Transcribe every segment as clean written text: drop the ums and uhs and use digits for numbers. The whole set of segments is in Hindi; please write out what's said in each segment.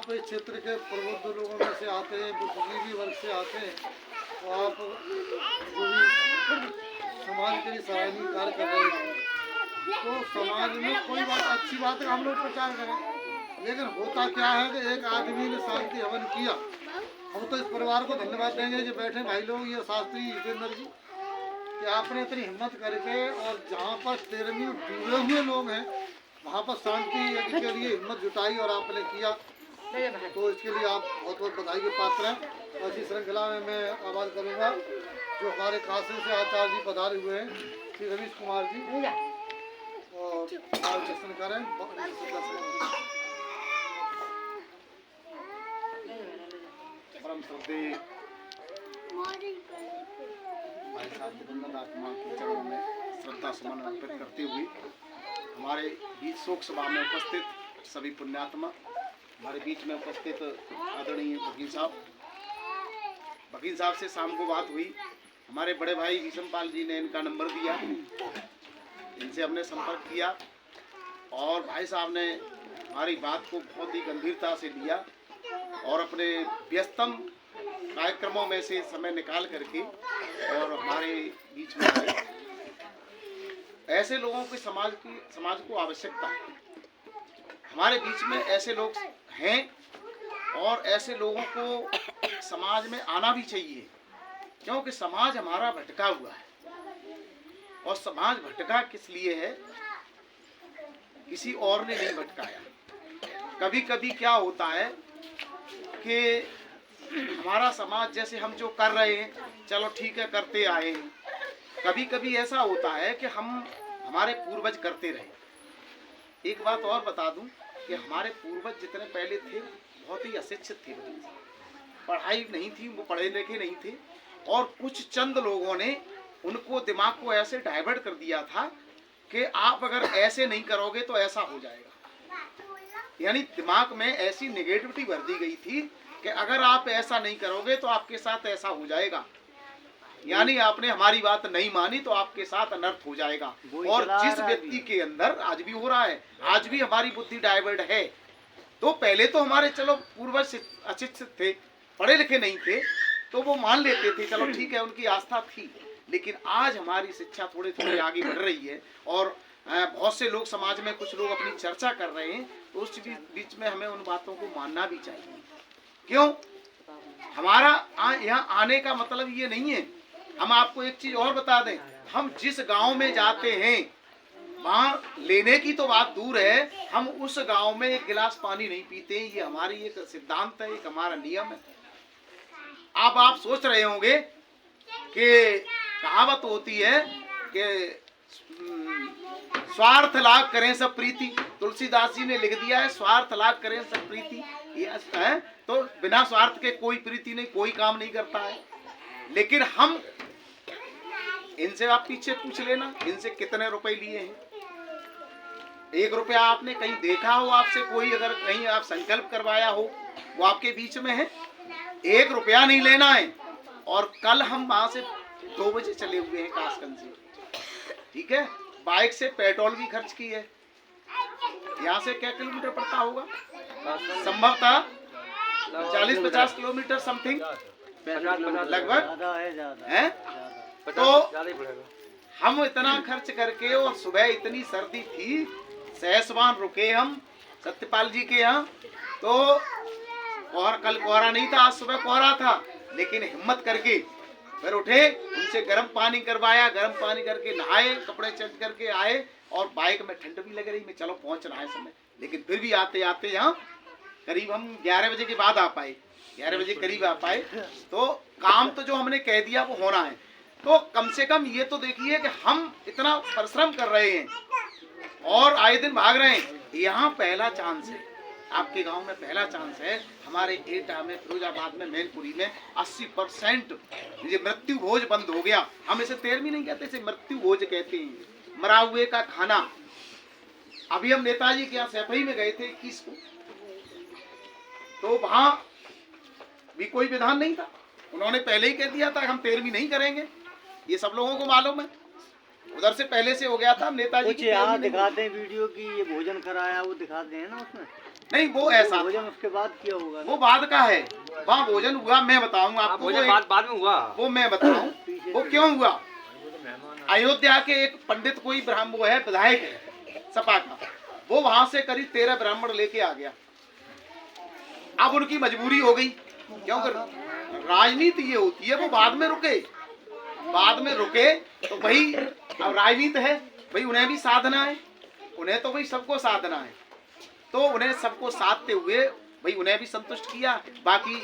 आप इस क्षेत्र के प्रबुद्ध लोगों में से आते हैं, बुद्धिजीवी वर्ग से आते हैं, तो आप जो भी समाज के लिए सराहनीय कार्य कर रहे हैं, तो समाज में कोई बात अच्छी बात है, हम लोग प्रचार करें। लेकिन होता क्या है कि एक आदमी ने शांति हवन किया, हम तो इस परिवार को धन्यवाद देंगे जो बैठे भाई लोग, ये शास्त्री युगेंद्र जी, कि आपने इतनी हिम्मत करके और जहाँ पर 13वीं डूबे हुए लोग हैं वहाँ पर शांति यज्ञ के लिए हिम्मत जुटाई और आपने किया, तो इसके लिए आप बहुत बहुत बधाई के पात्र हैं। और इसी श्रृंखला में मैं आवाज़ करूँगा जो हमारे काशी से आचार्य जी पधारे हुए हैं, श्री रवीश कुमार जी, और मार्गदर्शन करें। परम श्रद्धेय भाई साहब दिवंगत आत्मा के चरणों में श्रद्धा सुमन अर्पित करते हुए हमारे बीच शोक सभा में उपस्थित सभी पुण्यात्मा, हमारे बीच में उपस्थित आदरणीय वकील साहब से शाम को बात हुई, हमारे बड़े भाई विषमपाल जी ने इनका नंबर दिया, इनसे हमने संपर्क किया और भाई साहब ने हमारी बात को बहुत ही गंभीरता से लिया और अपने व्यस्तम कार्यक्रमों में से समय निकाल करके और हमारे बीच में आए। ऐसे लोगों की समाज को आवश्यकता है, हमारे बीच में ऐसे लोग हैं और ऐसे लोगों को समाज में आना भी चाहिए, क्योंकि समाज हमारा भटका हुआ है। और समाज भटका किस लिए है? किसी और ने नहीं भटकाया। कभी कभी क्या होता है कि हमारा समाज जैसे हम जो कर रहे हैं, चलो ठीक है करते आए हैं, कभी कभी ऐसा होता है कि हमारे पूर्वज करते रहे। एक बात और बता दूं कि हमारे पूर्वज जितने पहले थे बहुत ही अशिक्षित थे, पढ़ाई नहीं थी, वो पढ़े लिखे नहीं थे, और कुछ चंद लोगों ने उनको दिमाग को ऐसे डाइवर्ट कर दिया था कि आप अगर ऐसे नहीं करोगे तो ऐसा हो जाएगा। यानी दिमाग में ऐसी नेगेटिविटी भर दी गई थी कि अगर आप ऐसा नहीं करोगे तो आपके साथ ऐसा हो जाएगा, यानी आपने हमारी बात नहीं मानी तो आपके साथ अनर्थ हो जाएगा। और जिस व्यक्ति के अंदर आज भी हो रहा है, आज भी हमारी बुद्धि डाइवर्ट है, तो पहले तो हमारे चलो पूर्वज अशिक्षित थे, पढ़े लिखे नहीं थे, तो वो मान लेते थे, चलो ठीक है, उनकी आस्था थी। लेकिन आज हमारी शिक्षा थोड़ी थोड़ी आगे बढ़ रही है और बहुत से लोग समाज में कुछ लोग अपनी चर्चा कर रहे हैं, तो उस बीच में हमें उन बातों को मानना भी चाहिए। क्यों? हमारा यहाँ आने का मतलब ये नहीं है। हम आपको एक चीज और बता दें, हम जिस गांव में जाते हैं वहाँ लेने की तो बात दूर है, हम उस गांव में एक गिलास पानी नहीं पीते हैं। ये हमारी एक सिद्धांत है, एक हमारा नियम है। अब आप सोच रहे होंगे कि कहावत होती है कि स्वार्थ लाभ करें सब प्रीति, तुलसीदास जी ने लिख दिया है, स्वार्थ लाभ करें सब प्रीति। ये है तो बिना स्वार्थ के कोई प्रीति नहीं, कोई काम नहीं करता है। लेकिन हम इनसे, आप पीछे पूछ लेना, इनसे कितने रुपए लिए हैं? 1 रुपया आपने कहीं देखा हो? आपसे कोई अगर कहीं आप संकल्प करवाया हो, वो आपके बीच में है? 1 रुपया नहीं लेना है। और कल हम वहां से 2 बजे चले हुए हैं कासगंज से, ठीक है, बाइक से पेट्रोल भी खर्च की है। यहाँ से क्या किलोमीटर पड़ता होगा? संभवतः 40-50 किलोमीटर समथिंग लगभग है। तो हम इतना खर्च करके, और सुबह इतनी सर्दी थी, सहसवान रुके हम सत्यपाल जी के यहाँ, तो और कल कोहरा नहीं था, आज सुबह कोहरा था, लेकिन हिम्मत करके फिर उठे, उनसे गर्म पानी करवाया, गर्म पानी करके नहाए, कपड़े चेंज करके आए, और बाइक में ठंड भी लग रही, मैं चलो पहुंच रहा है समय, लेकिन फिर भी आते आते यहाँ करीब हम 11 बजे के बाद आ पाए, 11 बजे करीब आ पाए। तो काम तो जो हमने कह दिया वो होना है। तो कम से कम ये तो देखिए कि हम इतना परिश्रम कर रहे हैं और आए दिन भाग रहे हैं। यहाँ पहला चांस है, आपके गांव में पहला चांस है, हमारे एटा में, फिरोजाबाद में, मैनपुरी में 80% ये मृत्यु भोज बंद हो गया। हम इसे 13वीं नहीं कहते, इसे मृत्यु भोज कहते हैं, मरा हुए का खाना। अभी हम नेताजी के यहाँ सैफई में गए थे 21 को, तो वहां भी कोई विधान नहीं था, उन्होंने पहले ही कह दिया था हम 13वीं नहीं करेंगे, ये सब लोगों को मालूम है। उधर से पहले से हो गया था, नेताजी की यहाँ दिखाते हैं वीडियो की, ये भोजन कराया वो दिखाते हैं ना उसमें। नहीं वो ऐसा भोजन उसके बाद किया होगा वो बाद का है। वहाँ भोजन हुआ, मैं बताऊंगा आपको। भोजन बाद में हुआ, वो मैं बताऊं वो क्यों हुआ। अयोध्या के एक पंडित कोई ब्राह्मण वो है, विधायक है सपा का, वो वहां से करीब 13 ब्राह्मण लेके आ गया। अब उनकी मजबूरी हो गई, क्योंकि राजनीति ये होती है वो बाद में रुके, तो वही अब राजनीति है भाई, उन्हें भी साधना है, उन्हें तो भाई सबको साधना है, तो उन्हें सबको साधते हुए भाई उन्हें भी संतुष्ट किया। बाकी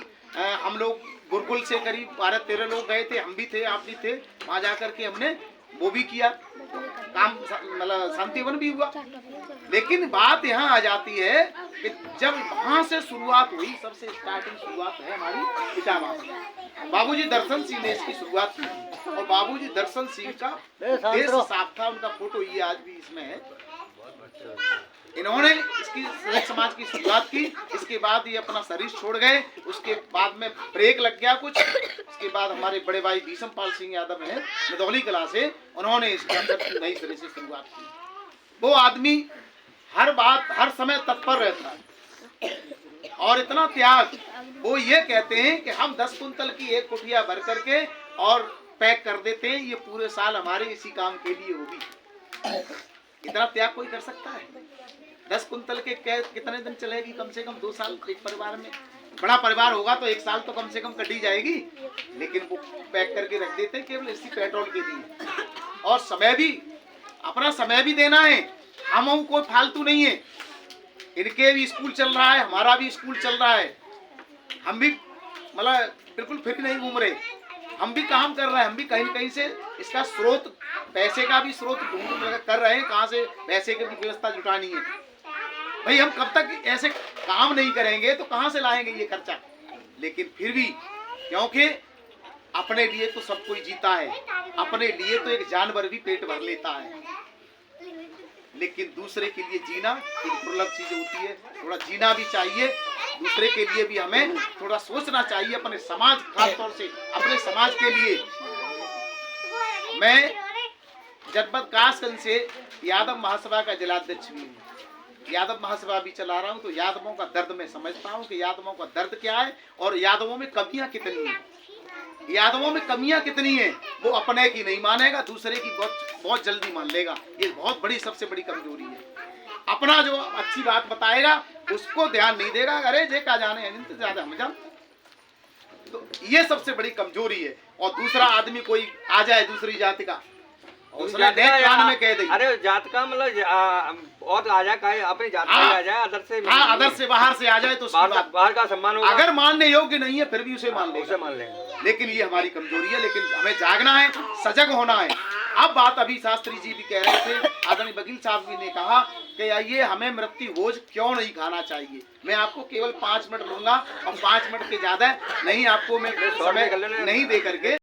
हम लोग गुरुकुल से करीब 12-13 लोग गए थे, हम भी थे, आप भी थे, वहां जाकर के हमने वो भी किया काम, मतलब शांतिवन भी हुआ। लेकिन बात यहाँ आ जाती है कि जब वहां से शुरुआत हुई, सबसे स्टार्टिंग शुरुआत है हमारी पितामह से, बाबूजी दर्शन सिंह ने इसकी शुरुआत की थी। और बाबूजी दर्शन सिंह का देश साफ था, उनका फोटो ये आज भी इसमें है। इन्होंने इसकी संयुक्त समाज की शुरुआत की, इसके बाद ये अपना शरीर छोड़ गए, उसके बाद में ब्रेक लग गया कुछ, उसके बाद हमारे बड़े भाई भीषम पाल सिंह यादव हैं मदौली कला से, उन्होंने इसके अंदर नई तरह से शुरुआत की। वो आदमी हर बात हर समय तत्पर रहता है और इतना त्याग, वो ये कहते हैं कि हम 10 कुंतल की एक कुटिया भर करके और पैक कर देते हैं, ये पूरे साल हमारे इसी काम के लिए होगी। इतना त्याग कोई कर सकता है? 10 कुंतल के कितने दिन चलेगी? कम से कम 2 साल एक परिवार में। बड़ा परिवार होगा तो 1 साल तो कम से कम कटी जाएगी, लेकिन वो पैक करके रख देते हैं केवल इसी पेट्रोल के लिए। और समय भी, अपना समय भी देना है, हम कोई फालतू नहीं है। इनके भी स्कूल चल रहा है, हमारा भी स्कूल चल रहा है, हम भी मतलब बिल्कुल फ्री नहीं घूम रहे, हम भी काम कर रहे हैं, हम भी कहीं कहीं से इसका स्रोत, पैसे का भी स्रोत ढूंढ कर रहे हैं, कहाँ से पैसे की भी व्यवस्था जुटानी है। भाई हम कब तक ऐसे काम नहीं करेंगे तो कहाँ से लाएंगे ये खर्चा। लेकिन फिर भी, क्योंकि अपने लिए तो सब कोई जीता है, अपने लिए तो एक जानवर भी पेट भर लेता है, लेकिन दूसरे के लिए जीना एक दुर्लभ चीज होती है। थोड़ा जीना भी चाहिए, दूसरे के लिए भी हमें थोड़ा सोचना चाहिए, अपने समाज, खास तौर से अपने समाज के लिए। मैं जनपद कासगंज से यादव महासभा का जिलाध्यक्ष भी हूँ, यादव महासभा भी चला रहा हूँ, तो यादवों का दर्द मैं समझता हूँ कि यादवों का दर्द क्या है और यादवों में कमियां कितनी हैं। यादवों में कमियां कितनी हैं, वो अपने की नहीं मानेगा, दूसरे की बहुत जल्दी मान लेगा। ये बहुत बड़ी, सबसे बड़ी कमजोरी है। अपना जो अच्छी बात बताएगा उसको ध्यान नहीं देगा, अरे जे का जाने ज्यादा हम जान, तो ये सबसे बड़ी कमजोरी है। और दूसरा आदमी कोई आ जाए दूसरी जाति का, कान में कह दे, अरे जात का मतलब और आ जाए, अपनी जात का आ जाए, अदर से, हाँ अदर से बाहर से आ जाए तो बाहर का सम्मान होगा। अगर मानने योग्य नहीं है फिर भी उसे मान लेंगे, लेकिन ये हमारी कमजोरी है। लेकिन हमें जागना है, सजग होना है। अब बात अभी शास्त्री जी भी कह रहे थे, आदरणीय वकील साहब भी ने कहा कि ये हमें मृत्यु भोज क्यों नहीं खाना चाहिए। मैं आपको केवल 5 मिनट लूंगा और 5 मिनट के ज्यादा नहीं आपको मैं समय नहीं दे करके